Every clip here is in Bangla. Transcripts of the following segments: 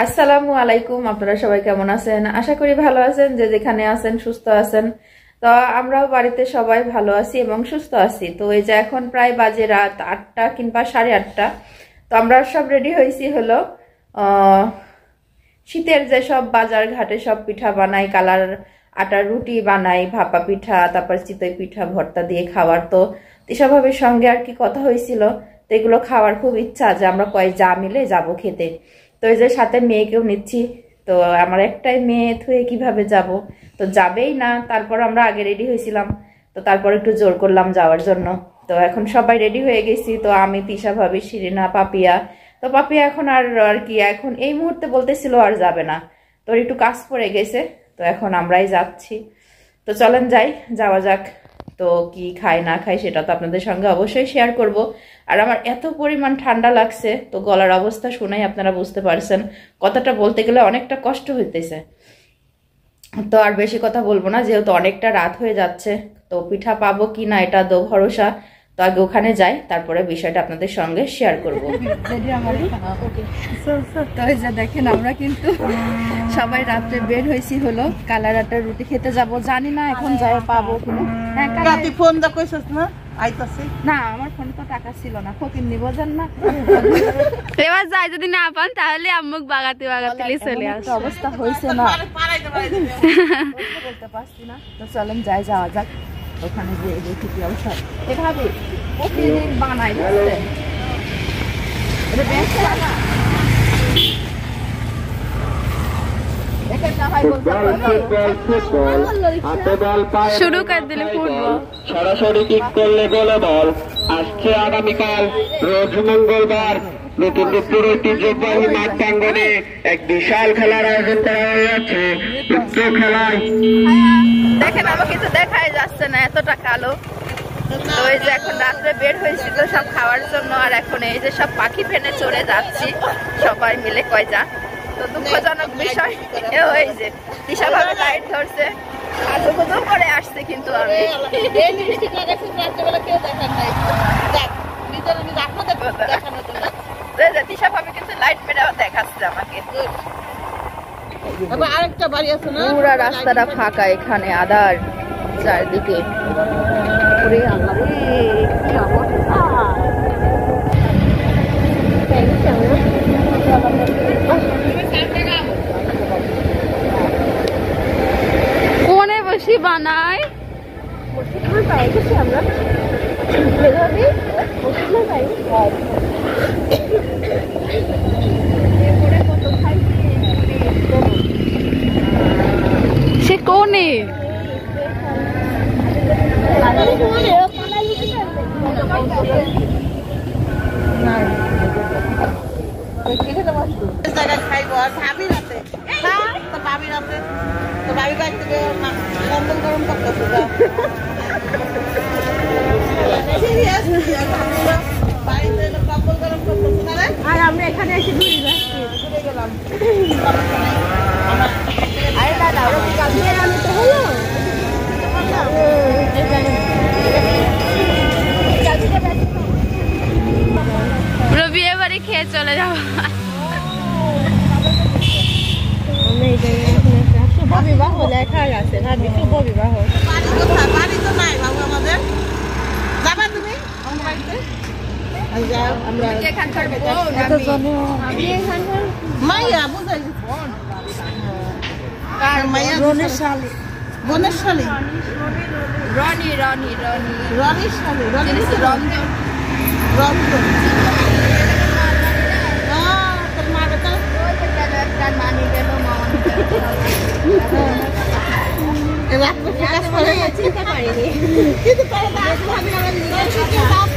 আসসালামু আলাইকুম। আপনারা সবাই কেমন আছেন? আশা করি ভালো আছেন, যে যেখানে আছেন সুস্থ আছেন। তো আমরাও বাড়িতে সবাই ভালো আছি এবং সুস্থ আছি। তো এই যে এখন প্রায় বাজে রাত 8টা কিংবা 8:30। তো আমরা সব রেডি হয়েছি হলো শীতের যে সব বাজার ঘাটে সব পিঠা বানাই, কালার আটার রুটি বানাই, ভাপা পিঠা, তারপর চিতই পিঠা ভর্তা দিয়ে খাওয়ার। তো তিশাভাবের সঙ্গে আর কি কথা হয়েছিল, তো এগুলো খাওয়ার খুব ইচ্ছা যে আমরা কয় যা মিলে যাব খেতে। তো এই যে সাথে মেয়েকেও নিচ্ছি। তো আমার একটাই মেয়ে থুয়ে কিভাবে যাব, তো যাবেই না। তারপর আমরা আগে রেডি হয়েছিলাম, তো তারপর একটু জোর করলাম যাওয়ার জন্য। তো এখন সবাই রেডি হয়ে গেছি। তো আমি, তিশা ভাবি, শিরিনা, পাপিয়া। তো পাপিয়া এখন আর কি এখন এই মুহূর্তে বলতেছিল আর যাবে না, তোর একটু কাজ পড়ে গেছে। তো এখন আমরাই যাচ্ছি। তো চলেন যাওয়া যাক। তো কি খাই না খাই সেটা তো আপনাদের সঙ্গে অবশ্যই শেয়ার করব। আর আমার এত পরিমাণ ঠান্ডা লাগছে, তো গলার অবস্থা শুনেই আপনারা বুঝতে পারছেন, কথাটা বলতে গেলে অনেকটা কষ্ট হইতেছে। তো আর বেশি কথা বলবো না, যেহেতু অনেকটা রাত হয়ে যাচ্ছে। তো পিঠা পাবো কি না এটা দো ভরসা। তো আগে ওখানে যাই, তারপরে বিষয়টা আপনাদের সঙ্গে শেয়ার করবো। তো দেখেন আমরা কিন্তু সবাই রাত্রে বের হয়েছি হলো কালার আটার রুটি খেতে যাব। জানি না এখন যাই পাবো কিনা। তুই ফোন দা কইছস না আইতাছি না, আমার ফোনে তো টাকা ছিল না, ফকির নিব জান না। এবার যাই যদি না পান তাহলে আম্মুক বাগাতে চলে আসে। অবস্থা হয়েছে না, বলতে পারছি না। তো চলেন যাওয়া যাক ওখানে গিয়ে দেখি কি অবস্থা। এভাবে প্রতিদিন বানাই বুঝলেন। শুরু করে দিলে ফুটবল সরাসরি কিক করলে গোলে বল আসছে আগামীকাল রোজ মঙ্গলবার নতুন দুপুর ঐতিহ্যবাহী মাঠ প্রাঙ্গনে এক বিশাল খেলার আয়োজন করা হয়ে যাচ্ছে। উচ্চ খেলায় দেখেন আমাকে তো দেখাই যাচ্ছে না, এতটা কালো। তো এই যে এখন রাত্রে বের হয়েছি তো সব খাওয়ার জন্য, আর এখন এই যে সব পাখি ফেনে চড়ে যাচ্ছি সবাই মিলে কয়টা। তো দুঃখজনক বিষয় ওই যে তিশা ভাবে লাইট ধরছে, সাজুগুজু করে আসছে, কিন্তু আমি তিশা ভাবে কিন্তু লাইট মেরে দেখাচ্ছে আমাকে। আরেকটা বাড়ি আছে না, পুরা রাস্তাটা ফাঁকা, এখানে আদার চারদিকে। ওরে আল্লাহ রে, কি অবস্থা! কোনে বসি বানায় আমরা সে কোনে জায়গায় খাইবো আর ভাবি রাতে তো ভাবি রাতে তো ভাবি বাড়ি থেকে কম্বল গরম করতেছে বাড়িতে কম্বল গরম করতেছে না। আর আমরা এখানে এসে ঘুরে গেলাম। আরে দাদা ওরা কি কাজ করে আমি তো হলো রবি এবারে খেয়ে চলে যাবো। শুভ বিবাহ লেখা আছে, ভাবি শুভ বিবাহ। বাড়ি তো নাই বাবু আমাদের, যাবা তুমি আমার বাড়িতে? মাইয়া বুঝাই মাইয়া বোনের শালি রনি রনির শালি রঞ্জন তোর মা বেটা চিন্তা পারিনি কিন্তু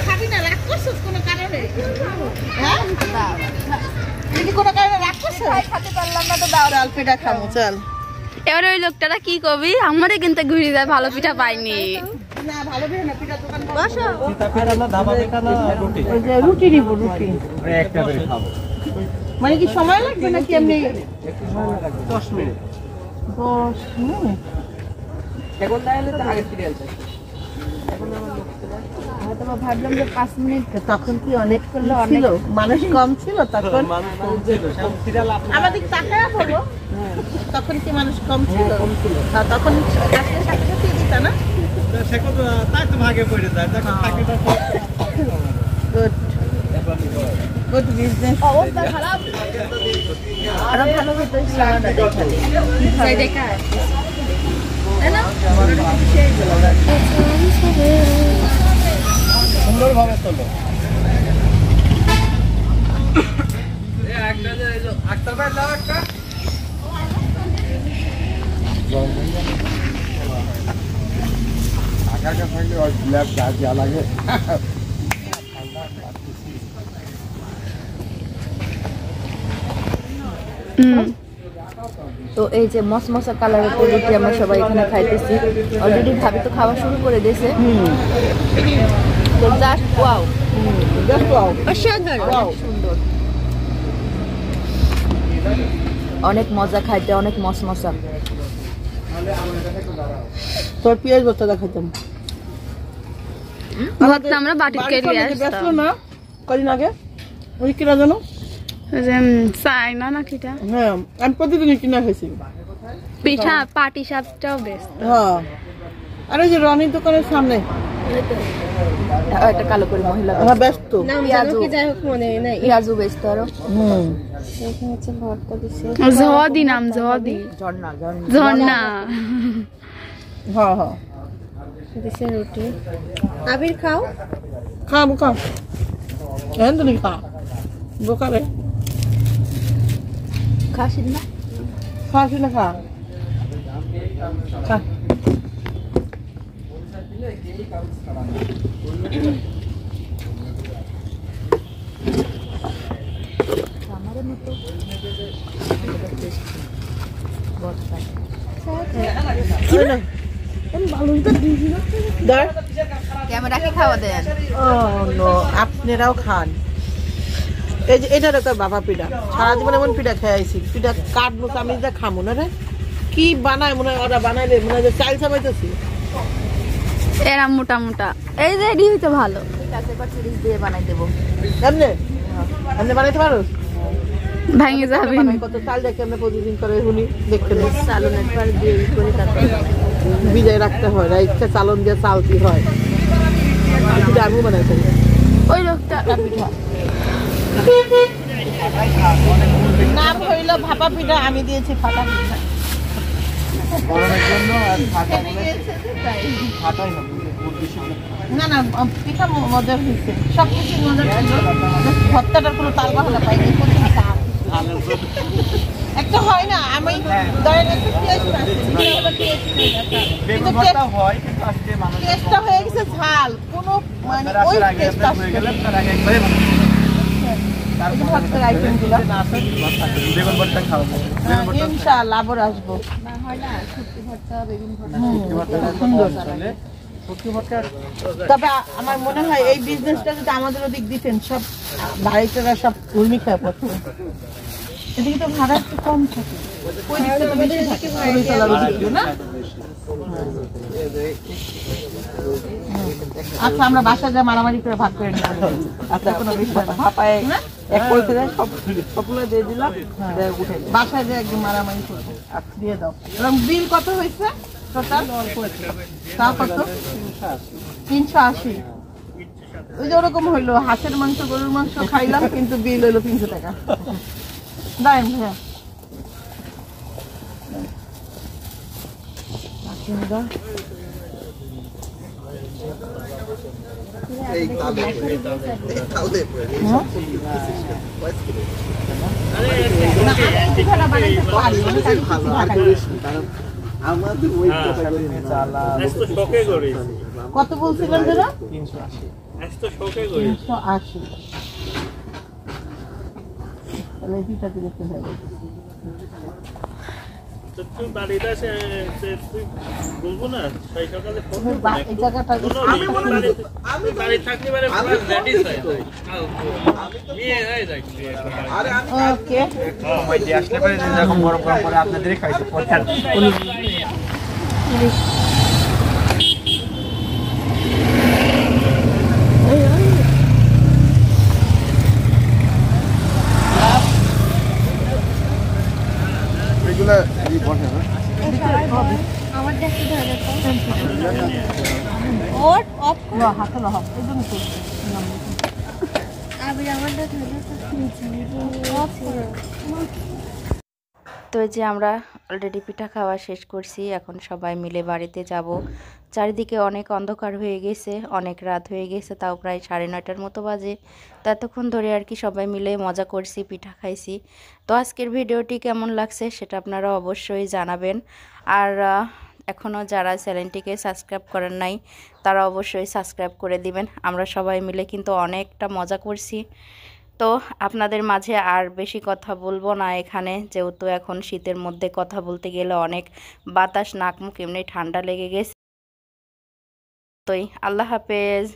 খাবি না, রাগ করছিস কোনো কারণে? হ্যাঁ তুই কোনো কারণে রাগ করছিস? খাতে পারলাম না তো দাও চল পিঠা খাবো চল। এবারে ওই লোকটা কি কবি আমারে কিন্তু ঘুরে যায়, ভালো পিঠা পাইনি। না ভালো বের না পিঠা দোকান বসো। রুটি নিব রুটি একটা করে খাবো। মানে কি সময় লাগবে নাকি এমনি? 10 মিনিট। 10 মিনিট এখন তাহলে তো আগে সিরিয়াল হয়তো ভাবলাম যে 5 মিনিট, তখন কি অনেক করলে ছিল, মানুষ কম ছিল তখন। আমাদের টাকা বলো, তখন কি মানুষ কম ছিল? তখন আসলে সাথে সাথে দিতা না? Good business. অবস্থা খারাপ, আরো ভালো হতো সালাদটা দেখালে তাই দেখা তাই না? সুন্দরভাবে চলো। লাগে তো এই যে মসমসা কালারের রুটি আমরা সবাই এখানে খাইতেছি। অলরেডি ভাবি তো খাওয়া শুরু করে দিয়েছে। তো জাস্ট ওয়াও, অসাধারণ সুন্দর, অনেক মজা খাইতে, অনেক মসমসা। তোর পেঁয়াজ ভর্তা দেখাইতাম ভর্তা আমরা বাটিতে নিয়ে আসতাম না কদিন আগে। ওই কিনা জানো, ওই যে চাইনা না কিটা, হ্যাঁ আমি প্রতিদিনই কিনা খাইছি। পিঠা পাটি সাপটাও বেশ। হ্যাঁ, আর ওই যে রনির দোকানের সামনে একটা কালো করে মহিলা হ্যাঁ ব্যস্ত, পেঁয়াজও বেচতো আরো। জদি নাম জদি, ঝর্ণা ঝর্ণা। হ্যাঁ হ্যাঁ রুটি। আবির খাও, খাবো খা, এখন তুমি খা বোকারে, খাসি না খাসি না খা খা। ক্যামেরাকে খাওয়া দেন। আপনারাও খান। এই যে এটা রে তোর বাবা পিঠা, সারা জীবন এমন পিঠা খেয়েছি, পিঠা কাটবো আমি যা খামো না রে। কি বানায় মনে হয়, ওরা বানাইলে মনে হয় যে চাল চাপাইতেছি। এরা মোটা মোটা, এই যে এডি হইতে ভালো। দিয়ে বানাই দেবো। এমনি এমনি বানাইতে পারো? ভাঙে যাবে কত চাল দেখে আমরা প্রতিদিন করে শুনি, দেখতে নেই। চালনের পর দিয়ে করে তারপর ভিজায় রাখতে হয়, রাইটটা চালন দিয়ে চালতি হয়। পিঠা আমিও বানাই পারি। ওই লোকটা পিঠা নাম হইল ভাপা পিঠা, আমি দিয়েছি ফাটা পিঠা। না না পিঠা মজার হয়েছে, সবকিছু মজার ছিল, ভর্তাটার কোনো তাল বাহানা পাইনি। একটা হয় না, আমি টেস্টটা হয়ে গেছে ঝাল, কোনো মানে ওই টেস্ট ইনশাআল্লাহ আবার আসবো। তবে আমার মনে হয় এই বিজনেসটা যদি আমাদের ওদিক দিতেন, সব বাড়িটারা সব উর্মি খেয়ে পড়তো। এদিকে তো ভাড়া একটু কম থাকে, আচ্ছা আমরা বাসায় যা মারামারি করে ভাগ করে নিলাম। আচ্ছা কোনো বিষয় না, ভাপায় এক পয়সা দেয় সবগুলো দিয়ে দিলাম, বাসায় যে একদম মারামারি করবো। আচ্ছা দিয়ে দাও। এবং বিল কত হয়েছে টোটাল? তাও কত? 380। ওই যে ওরকম হইলো, হাঁসের মাংস গরুর মাংস খাইলাম কিন্তু বিল হইলো 300 টাকা। দাঁড়ান ভাইয়া, কত বলছিলেন দাদা? 380। তাহলে দুইটা দিলে তো হবে। আপনাদের খাইছে এগুলা বসে না আমার দেখতে ধরে হাতে লহ এই জন্য তো আমি আমার দেখতে তো এই যে আমরা অলরেডি পিঠা খাওয়া শেষ করছি, এখন সবাই মিলে বাড়িতে যাব। চারিদিকে অনেক অন্ধকার হয়ে গেছে, অনেক রাত হয়ে গেছে, তাও প্রায় 9:30টার মতো বাজে। ততক্ষণ ধরে আর কি সবাই মিলে মজা করছি, পিঠা খাইছি। তো আজকের ভিডিওটি কেমন লাগছে সেটা আপনারা অবশ্যই জানাবেন। আর এখনও যারা চ্যানেলটিকে সাবস্ক্রাইব করেন নাই তারা অবশ্যই সাবস্ক্রাইব করে দিবেন। আমরা সবাই মিলে কিন্তু অনেকটা মজা করছি। তো আপনাদের মাঝে আর বেশি কথা বলবো না এখানে, যেহেতু এখন শীতের মধ্যে কথা বলতে গেলে অনেক বাতাস, নাক মুখ এমনি ঠান্ডা লেগে গেছে। তোই আল্লাহ হাফেজ।